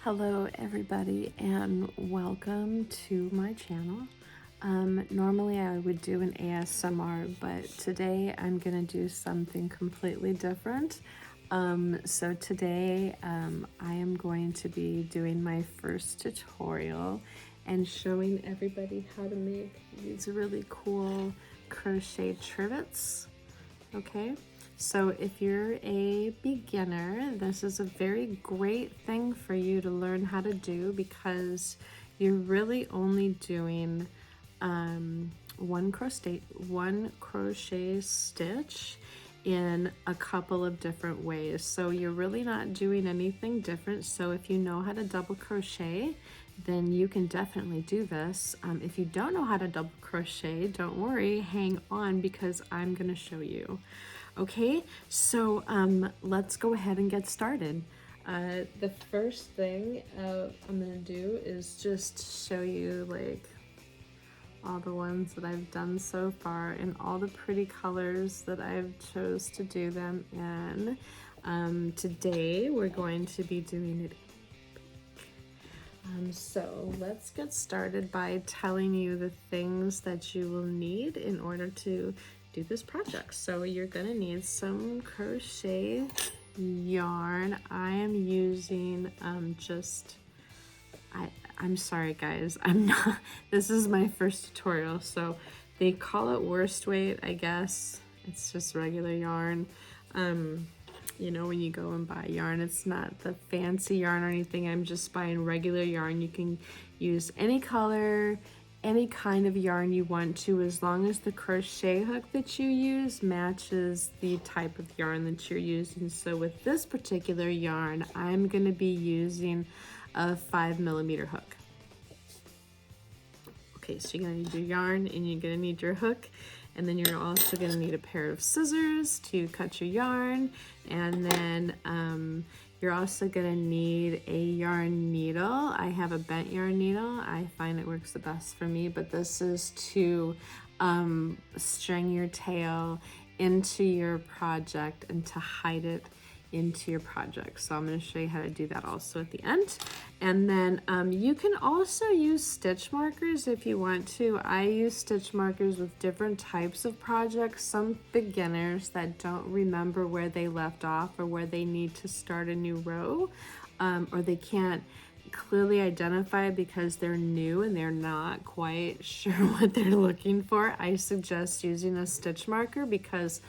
Hello everybody and welcome to my channel. Normally I would do an ASMR, but today I'm gonna do something completely different. So today I am going to be doing my first tutorial and showing everybody how to make these really cool crochet trivets. Okay, so if you're a beginner, this is a very great thing for you to learn how to do because you're really only doing one crochet stitch in a couple of different ways. So you're really not doing anything different. So if you know how to double crochet, then you can definitely do this. If you don't know how to double crochet, don't worry, hang on because I'm gonna show you. Okay, so let's go ahead and get started. The first thing I'm gonna do is just show you like all the ones that I've done so far and all the pretty colors that I've chose to do them in. Today we're going to be doing it. So let's get started by telling you the things that you will need in order to do this project. So you're gonna need some crochet yarn. I am using I'm sorry guys, I'm not, this is my first tutorial, so they call it worst weight, I guess. It's just regular yarn. You know, when you go and buy yarn, it's not the fancy yarn or anything. I'm just buying regular yarn. You can use any color, any kind of yarn you want to, as long as the crochet hook that you use matches the type of yarn that you're using. So with this particular yarn, I'm going to be using a 5mm hook. Okay, so you're going to need your yarn and you're going to need your hook, and then you're also going to need a pair of scissors to cut your yarn, and then you're also going to need a yarn needle. I have a bent yarn needle. I find it works the best for me, but this is to string your tail into your project and to hide it into your project. So I'm going to show you how to do that also at the end. And then you can also use stitch markers if you want to. I use stitch markers with different types of projects. Some beginners that don't remember where they left off or where they need to start a new row, or they can't clearly identify because they're new and they're not quite sure what they're looking for. I suggest using a stitch marker because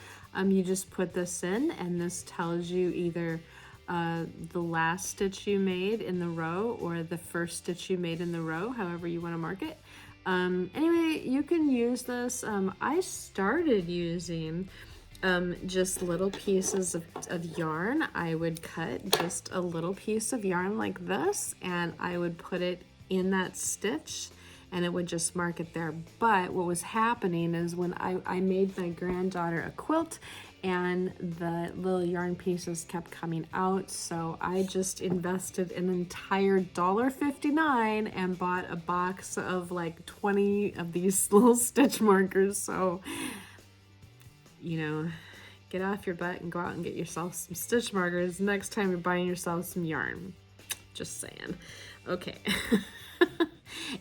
you just put this in and this tells you either the last stitch you made in the row or the first stitch you made in the row, however you want to mark it. Anyway, you can use this. I started using just little pieces of yarn. I would cut just a little piece of yarn like this and I would put it in that stitch and it would just mark it there. But what was happening is when I made my granddaughter a quilt and the little yarn pieces kept coming out, so I just invested an entire $1.59 and bought a box of like 20 of these little stitch markers. So, you know, get off your butt and go out and get yourself some stitch markers next time you're buying yourself some yarn. Just saying. Okay.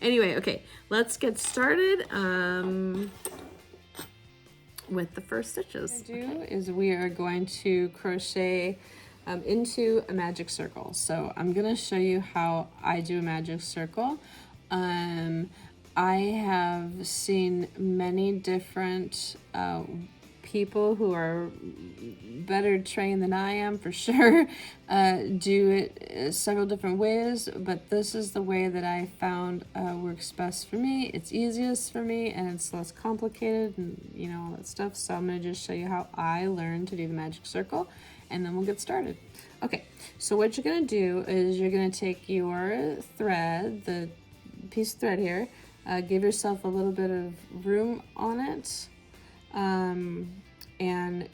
Anyway, okay, let's get started with the first stitches. What we're gonna do is we are going to crochet into a magic circle. So I'm gonna show you how I do a magic circle. I have seen many different people who are better trained than I am for sure do it several different ways, but this is the way that I found works best for me. It's easiest for me and it's less complicated and you know all that stuff. So I'm going to just show you how I learned to do the magic circle and then we'll get started. Okay, so what you're going to do is you're going to take your thread, the piece of thread here, give yourself a little bit of room on it, and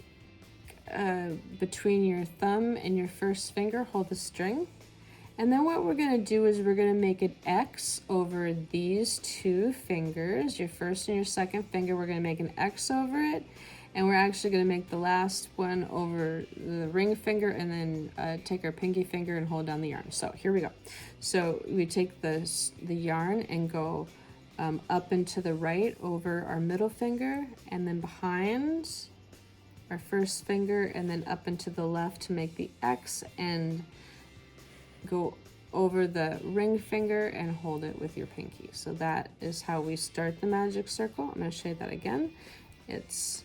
between your thumb and your first finger hold the string, and then what we're going to do is we're going to make an X over these two fingers, your first and your second finger. We're going to make an X over it, And we're actually going to make the last one over the ring finger, and then take our pinky finger and hold down the yarn. So here we go. So we take the yarn and go up and to the right over our middle finger, and then behind our first finger, and then up and to the left to make the X, and go over the ring finger and hold it with your pinky. So that is how we start the magic circle. I'm going to show you that again. It's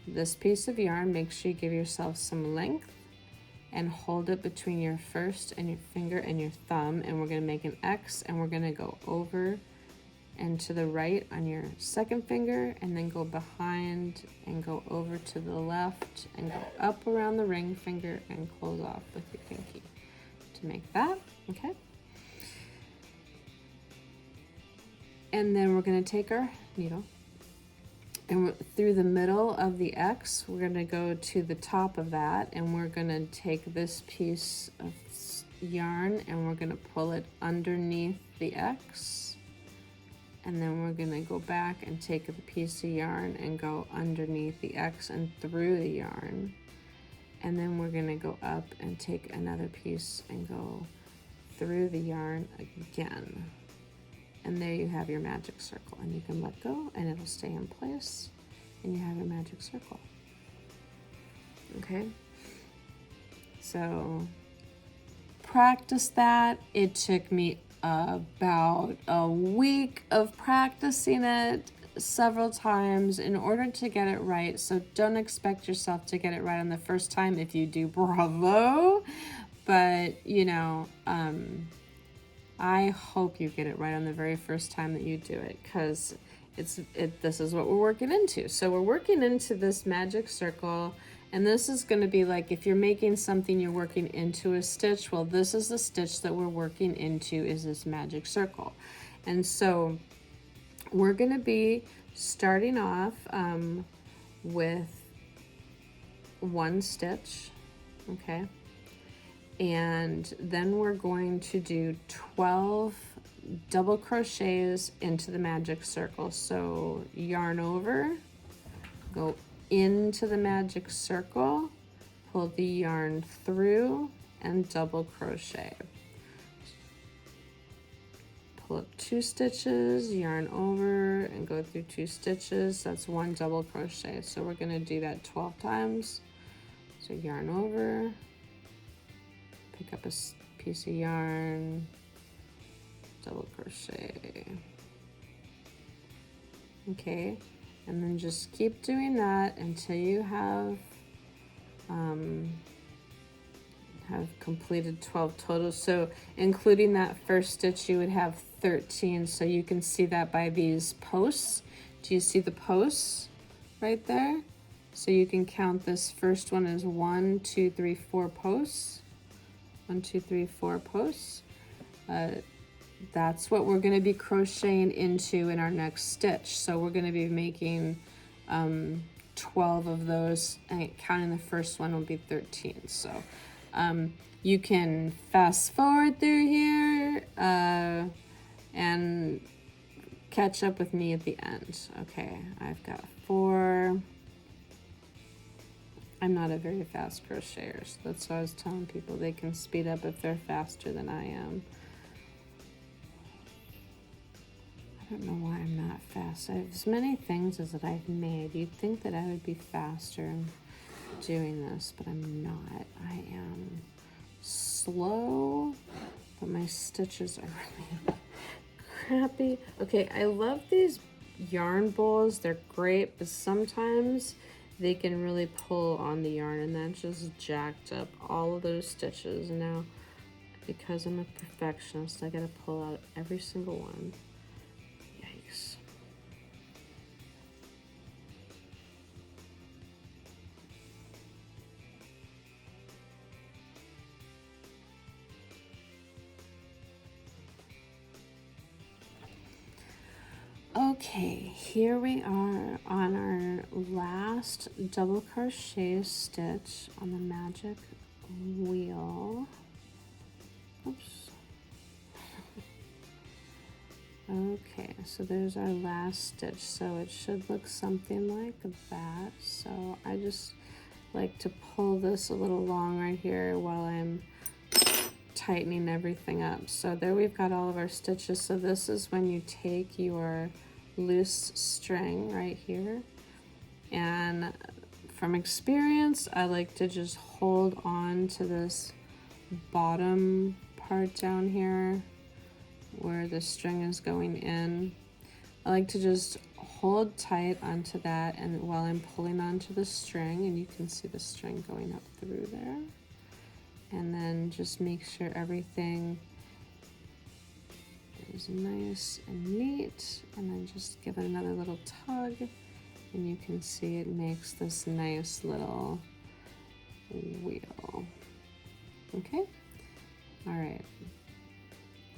this piece of yarn. Make sure you give yourself some length and hold it between your first and your finger and your thumb, and we're going to make an X, and we're going to go over and to the right on your second finger, and then go behind and go over to the left and go up around the ring finger and close off with your pinky to make that. Okay, and then we're going to take our needle, and through the middle of the X, we're going to go to the top of that, and we're going to take this piece of yarn and we're going to pull it underneath the X, and then we're going to go back and take the piece of yarn and go underneath the X and through the yarn, and then we're going to go up and take another piece and go through the yarn again. And there you have your magic circle, and you can let go and it'll stay in place, and you have your magic circle. Okay, so practice that. It took me about a week of practicing it several times in order to get it right. So don't expect yourself to get it right on the first time. If you do, bravo. But you know, I hope you get it right on the very first time that you do it, because this is what we're working into. So we're working into this magic circle, and this is going to be like, if you're making something, you're working into a stitch. Well, this is the stitch that we're working into, is this magic circle. And so we're going to be starting off with one stitch, okay? And then we're going to do 12 double crochets into the magic circle. So yarn over, go into the magic circle, pull the yarn through, and double crochet. Pull up 2 stitches, yarn over, and go through 2 stitches. That's 1 double crochet. So we're going to do that 12 times. So yarn over, pick up a piece of yarn, double crochet. Okay, and then just keep doing that until you have completed 12 total. So including that first stitch, you would have 13. So you can see that by these posts. Do you see the posts right there? So you can count this first one as 1, 2, 3, 4 posts. 1, 2, 3, 4 posts. That's what we're going to be crocheting into in our next stitch. So we're going to be making 12 of those, and counting the first one will be 13. So you can fast forward through here and catch up with me at the end. Okay, I've got 4. I'm not a very fast crocheter, so that's why I was telling people they can speed up if they're faster than I am. I don't know why I'm not fast. I have as many things as that I've made. You'd think that I would be faster doing this, but I'm not. I am slow, but my stitches are really crappy. Okay, I love these yarn bowls. They're great, but sometimes they can really pull on the yarn, and that just jacked up all of those stitches. And now, because I'm a perfectionist, I gotta pull out every single one. Yikes. Okay, here we are on our last double crochet stitch on the magic wheel. Oops. Okay, so there's our last stitch. So it should look something like that. So I just like to pull this a little long right here while I'm tightening everything up. So there we've got all of our stitches. So this is when you take your loose string right here, and from experience I like to just hold on to this bottom part down here where the string is going in. I like to just hold tight onto that, and while I'm pulling onto the string, and you can see the string going up through there, and then just make sure everything is nice and neat, and then just give it another little tug, and you can see it makes this nice little wheel. Okay, all right.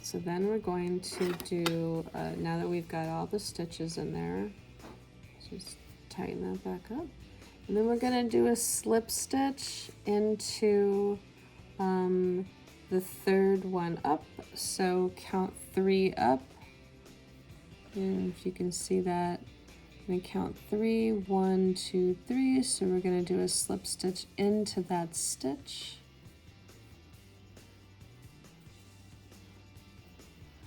So then we're going to do, now that we've got all the stitches in there, just tighten that back up. And then we're gonna do a slip stitch into the third one up. So count 3 up. And if you can see that, I'm gonna count 3, 1, 2, 3. So we're gonna do a slip stitch into that stitch.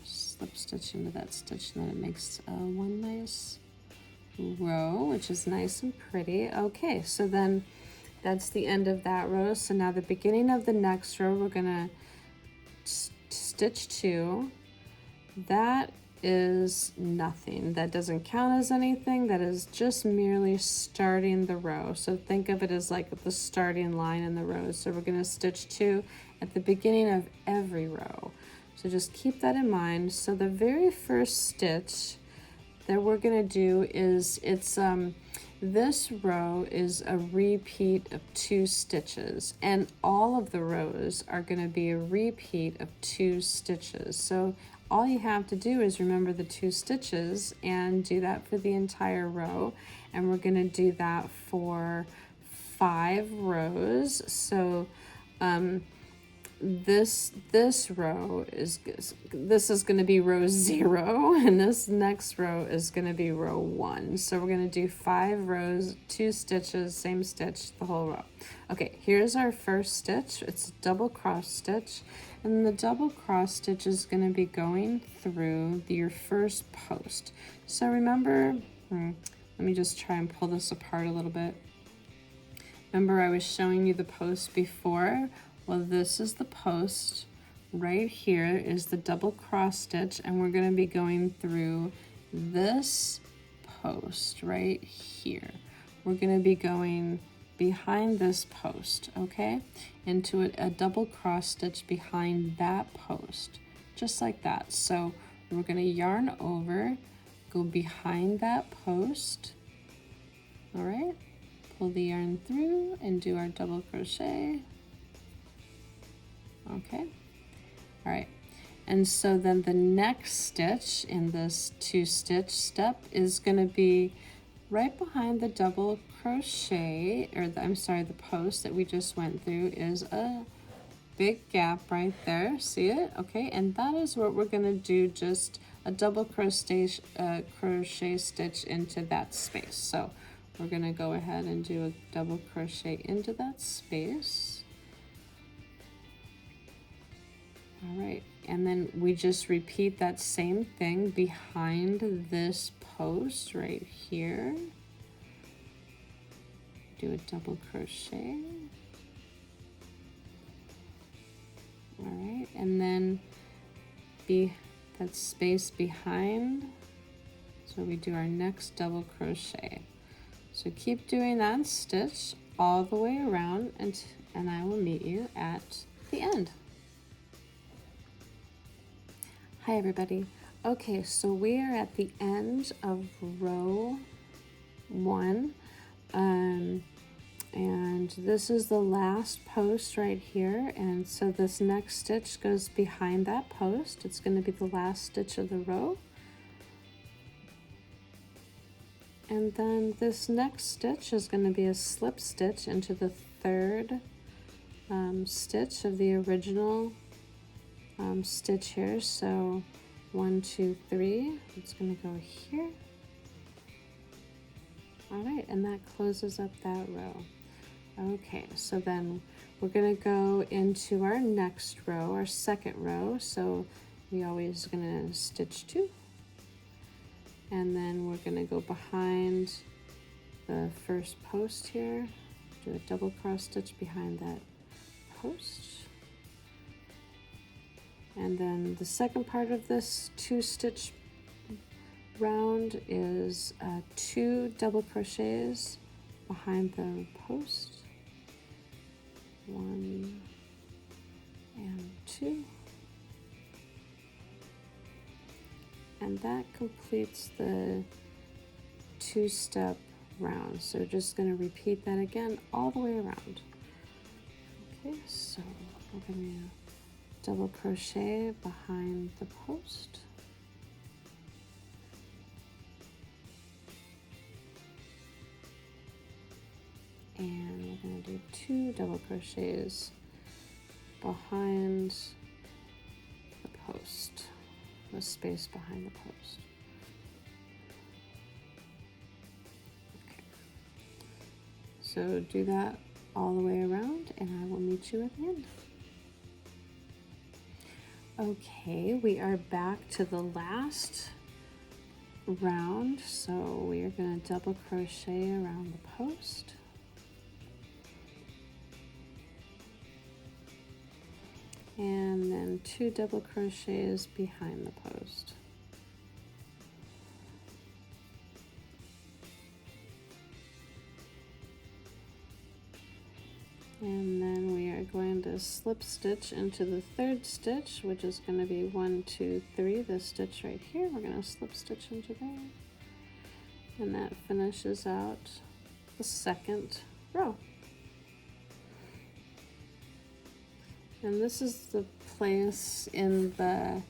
Slip stitch into that stitch, and then it makes one nice row, which is nice and pretty. Okay, so then that's the end of that row. So now the beginning of the next row, we're gonna stitch 2. That is nothing. That doesn't count as anything. That is just merely starting the row. So think of it as like the starting line in the row. So we're gonna stitch 2 at the beginning of every row. So just keep that in mind. So the very first stitch that we're gonna do is, this row is a repeat of 2 stitches, and all of the rows are gonna be a repeat of 2 stitches. So all you have to do is remember the 2 stitches and do that for the entire row. And we're gonna do that for 5 rows. So this row is going to be row 0, and this next row is going to be row 1. So we're going to do 5 rows, 2 stitches, same stitch, the whole row. Okay, here's our first stitch. It's a double cross stitch, and the double cross stitch is going to be going through your first post. So remember, let me just try and pull this apart a little bit. Remember I was showing you the post before? Well, this is the post. Right here is the double cross stitch, and we're going to be going through this post right here. We're going to be going behind this post, okay, into a double cross stitch behind that post, just like that. So we're going to yarn over, go behind that post, all right, pull the yarn through and do our double crochet. Okay, all right, and so then the next stitch in this 2-stitch step is going to be right behind the double crochet, or the post that we just went through is a big gap right there. See it? Okay, and that is what we're going to do, just a double crochet stitch into that space. So we're going to go ahead and do a double crochet into that space. All right, and then we just repeat that same thing behind this post right here. Do a double crochet. All right, and then that space behind, so we do our next double crochet. So keep doing that stitch all the way around, and I will meet you at the end. Hi everybody. Okay, so we are at the end of row 1, and this is the last post right here, and so this next stitch goes behind that post. It's going to be the last stitch of the row, and then this next stitch is going to be a slip stitch into the 3rd stitch of the original stitch here. So 1, 2, 3. It's going to go here. All right, and that closes up that row. Okay, so then we're going to go into our next row, our second row. So we always going to stitch 2, and then we're going to go behind the first post here, do a double cross stitch behind that post. And then the second part of this 2-stitch round is 2 double crochets behind the post, 1 and 2, and that completes the 2-step round. So just going to repeat that again all the way around. Okay, so we're going to double crochet behind the post, and we're going to do 2 double crochets behind the post, the space behind the post. Okay, so do that all the way around, and I will meet you at the end. Okay, we are back to the last round, so we are going to double crochet around the post, and then 2 double crochets behind the post. And then we are going to slip stitch into the 3rd stitch, which is going to be 1, 2, 3, this stitch right here. We're going to slip stitch into there, and that finishes out the 2nd row. And this is the place in the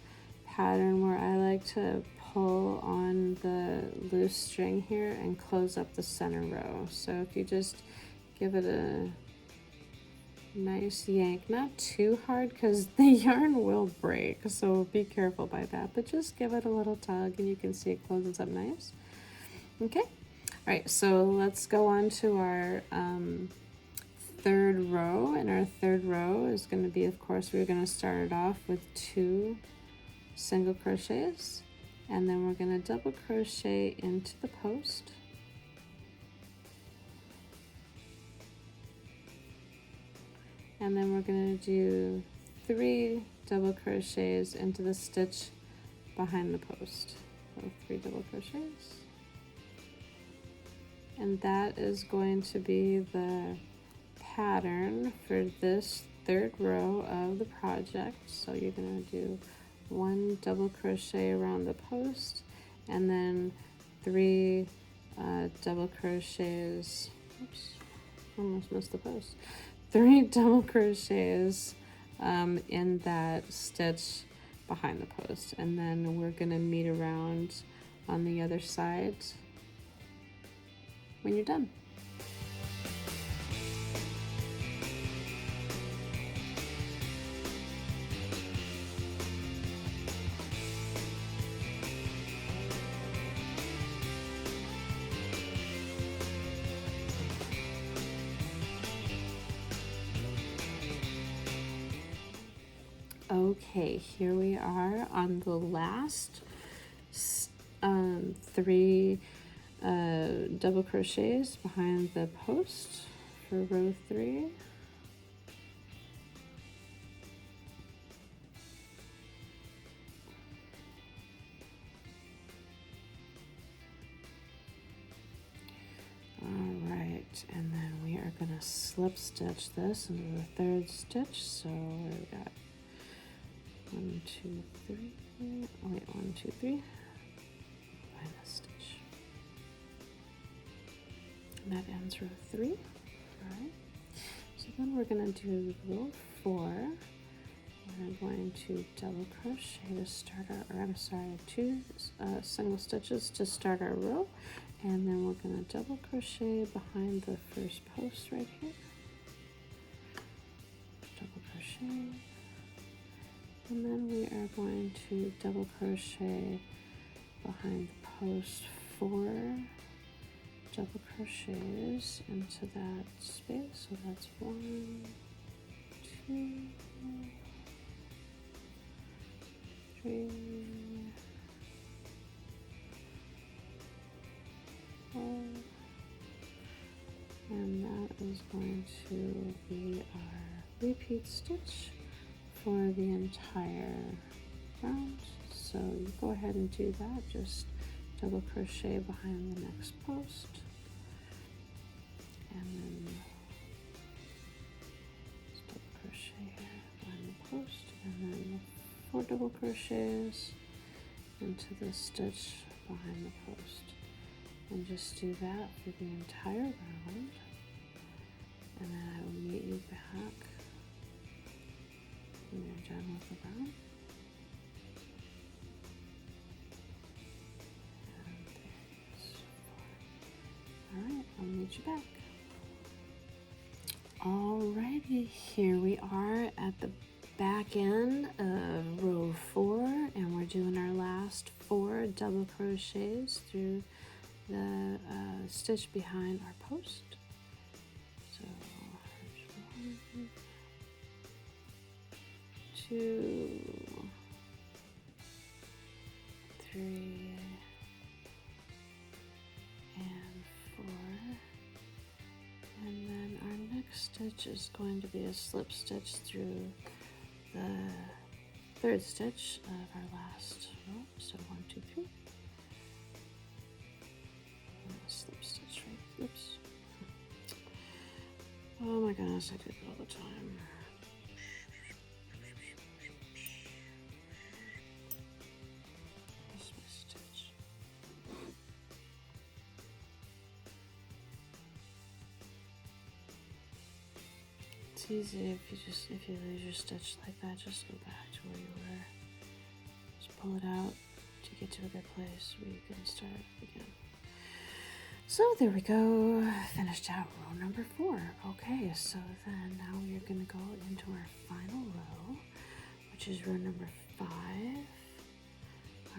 pattern where I like to pull on the loose string here and close up the center row. So if you just give it a nice yank, not too hard because the yarn will break, so be careful by that, but just give it a little tug and you can see it closes up nice. Okay, all right, so let's go on to our 3rd row, and our 3rd row is going to be, of course, we're going to start it off with 2 single crochets, and then we're going to double crochet into the post, and then we're going to do 3 double crochets into the stitch behind the post. So 3 double crochets, and that is going to be the pattern for this 3rd row of the project. So you're going to do 1 double crochet around the post, and then 3 double crochets, oops, almost missed the post, 3 double crochets in that stitch behind the post, and then we're going to meet around on the other side when you're done. Okay, here we are on the last 3 double crochets behind the post for row 3. Alright, and then we are going to slip stitch this into the 3rd stitch. So we've got 1, 2, 3. Oh wait, 1, 2, 3. Find the stitch. And that ends row 3. Alright. So then we're going to do row 4. We're going to double crochet to start our, or I'm sorry, 2 single stitches to start our row. And then we're going to double crochet behind the first post right here. Double crochet. And then we are going to double crochet behind the post 4 double crochets into that space. So that's 1, 2, 3, 4, and that is going to be our repeat stitch for the entire round. So you go ahead and do that, just double crochet behind the next post, and then double crochet here behind the post, and then 4 double crochets into the stitch behind the post, and just do that for the entire round. And then I will meet you back when you're done with the round. And there's 4. Alright, I'll meet you back. Alrighty, here we are at the back end of row 4, and we're doing our last 4 double crochets through the stitch behind our post. So there's 1, 2, 3, and 4. And then our next stitch is going to be a slip stitch through the 3rd stitch of our last row. So 1, 2, 3. And a slip stitch, right? Oops. Oh my goodness, I do it all the time. That's my stitch. It's easy if you lose your stitch like that, just go back to where you were. Just pull it out to get to a good place where you can start again. So there we go, finished out row number 4. Okay, so then now we are going to go into our final row, which is row number 5.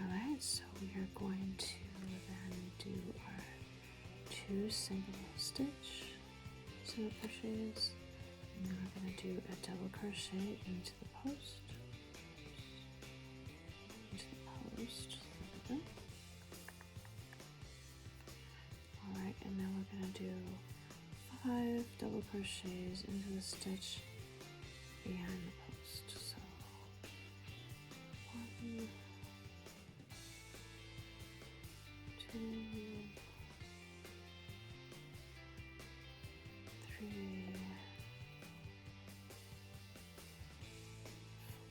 Alright, so we are going to then do our 2 single crochets, and then we're going to do a double crochet into the post, there we go. Alright, and then we're going to do 5 double crochets into the stitch behind the post. So 1, 2, 3,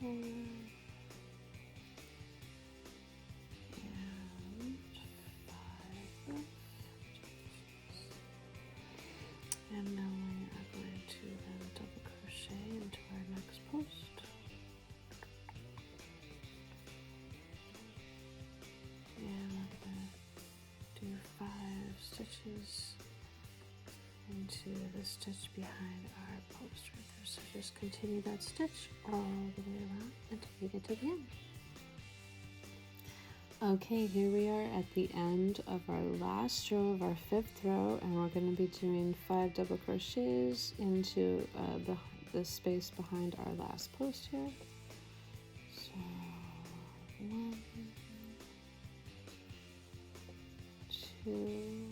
4, and 5. And now we are going to then double crochet into our next post. And we're going to do 5 stitches into the stitch behind our post right there. So just continue that stitch all the way around until you get to the end. Okay, here we are at the end of our last row of our 5th row, and we're going to be doing 5 double crochets into the space behind our last post here. So 1, 2,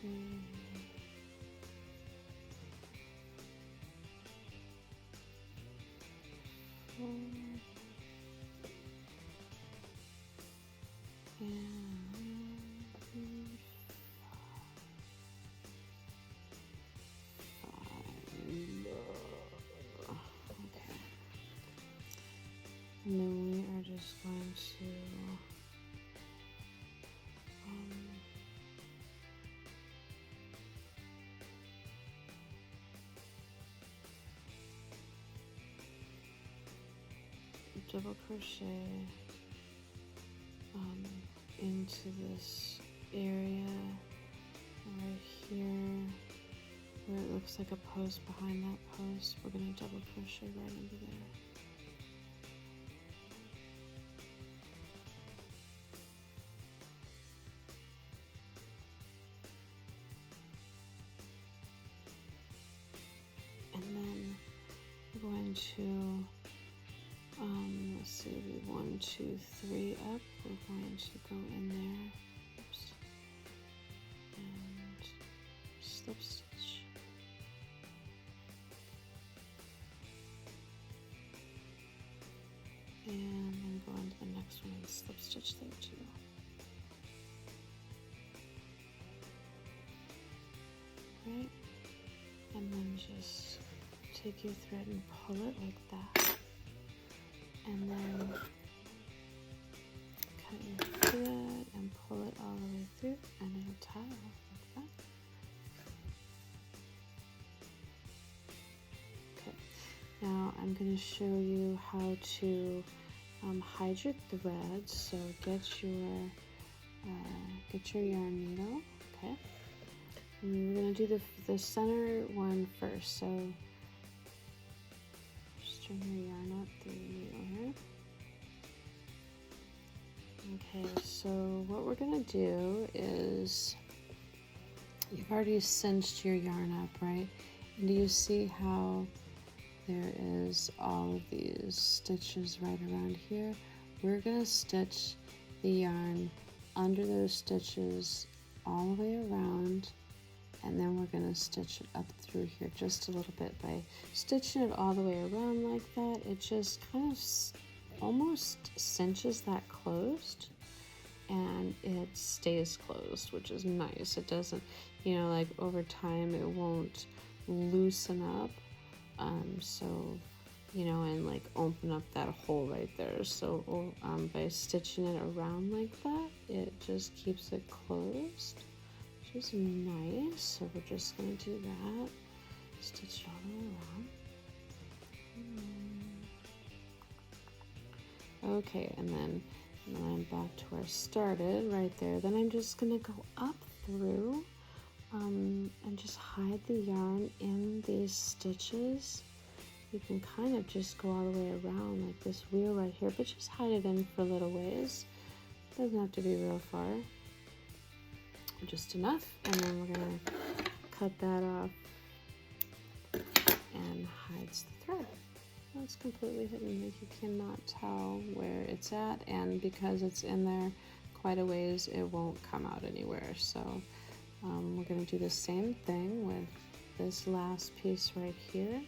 3, 4, and then we are just going to double crochet into this area right here where it looks like a post behind that post, we're going to double crochet right into there. And then we're going to, let's see, it'll be 1, 2, 3 up. We're going to go in there. Oops. And slip stitch. And then go into the next one and slip stitch there too. Right? And then just take your thread and pull it like that. And then cut your thread and pull it all the way through, and it'll tie off like that. Okay, now I'm going to show you how to hide your thread. So get your yarn needle, okay? And we're going to do the center one first. So just turn your yarn up through the needle here. Okay, so what we're going to do is, you've already cinched your yarn up, right? And do you see how there is all of these stitches right around here? We're going to stitch the yarn under those stitches all the way around, and then we're going to stitch it up through here just a little bit. By stitching it all the way around like that, it just kind of almost cinches that closed, and it stays closed, which is nice. It doesn't, you know, like over time it won't loosen up, so, you know, and like open up that hole right there. So by stitching it around like that, it just keeps it closed, which is nice. So we're just going to do that, stitch it all the way around. Okay, and then I'm back to where I started right there. Then I'm just going to go up through and just hide the yarn in these stitches. You can kind of just go all the way around like this wheel right here, but just hide it in for little ways. Doesn't have to be real far, just enough. And then we're going to cut that off and hides the thread. It's completely hidden, like you cannot tell where it's at, and because it's in there quite a ways, it won't come out anywhere. So we're going to do the same thing with this last piece right here.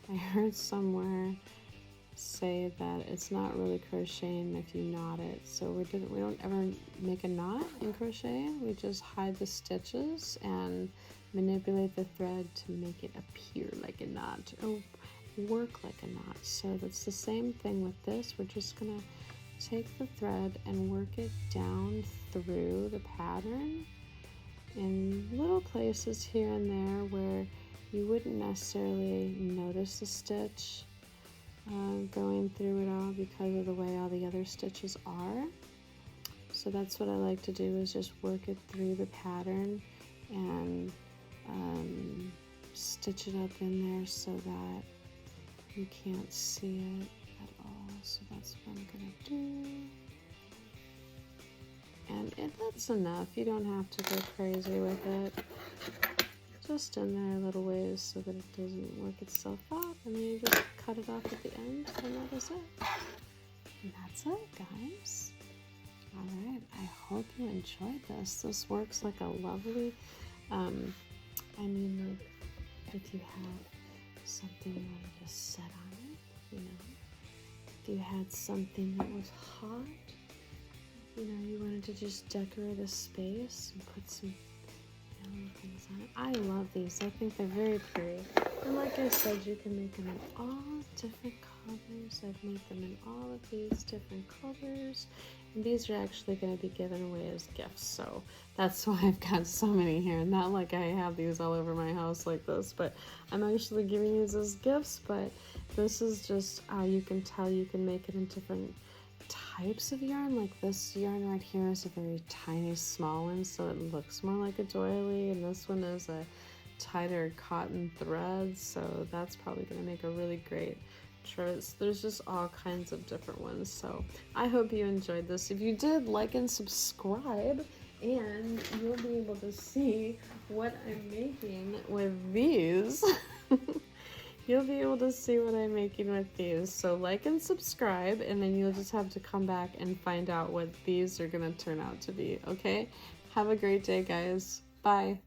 I heard somewhere say that it's not really crocheting if you knot it, so we don't ever make a knot in crochet. We just hide the stitches and manipulate the thread to make it appear like a knot or work like a knot. So that's the same thing with this. We're just gonna take the thread and work it down through the pattern in little places here and there where you wouldn't necessarily notice the stitch going through it all because of the way all the other stitches are. So that's what I like to do, is just work it through the pattern and stitch it up in there so that you can't see it at all. So that's what I'm gonna do. And that's enough. You don't have to go crazy with it. Just in there little ways so that it doesn't work itself out, and then you just cut it off at the end, and that is it. And that's it, guys. All right, I hope you enjoyed this. This works like a lovely, I mean, like if you had something you wanted to set on it, you know, if you had something that was hot, you know, you wanted to just decorate a space and put some things on it. I love these. I think they're very pretty. And like I said, you can make them in all different colors. I've made them in all of these different colors. And these are actually going to be given away as gifts. So that's why I've got so many here. Not like I have these all over my house like this, but I'm actually giving these as gifts. But this is just how you can tell you can make it in different types of yarn. Like this yarn right here is a very tiny small one, so it looks more like a doily, and this one is a tighter cotton thread, so that's probably going to make a really great trivet. There's just all kinds of different ones, so I hope you enjoyed this. If you did, like and subscribe, and you'll be able to see what I'm making with these. You'll be able to see what I'm making with these. So like and subscribe, and then you'll just have to come back and find out what these are going to turn out to be, okay? Have a great day, guys. Bye.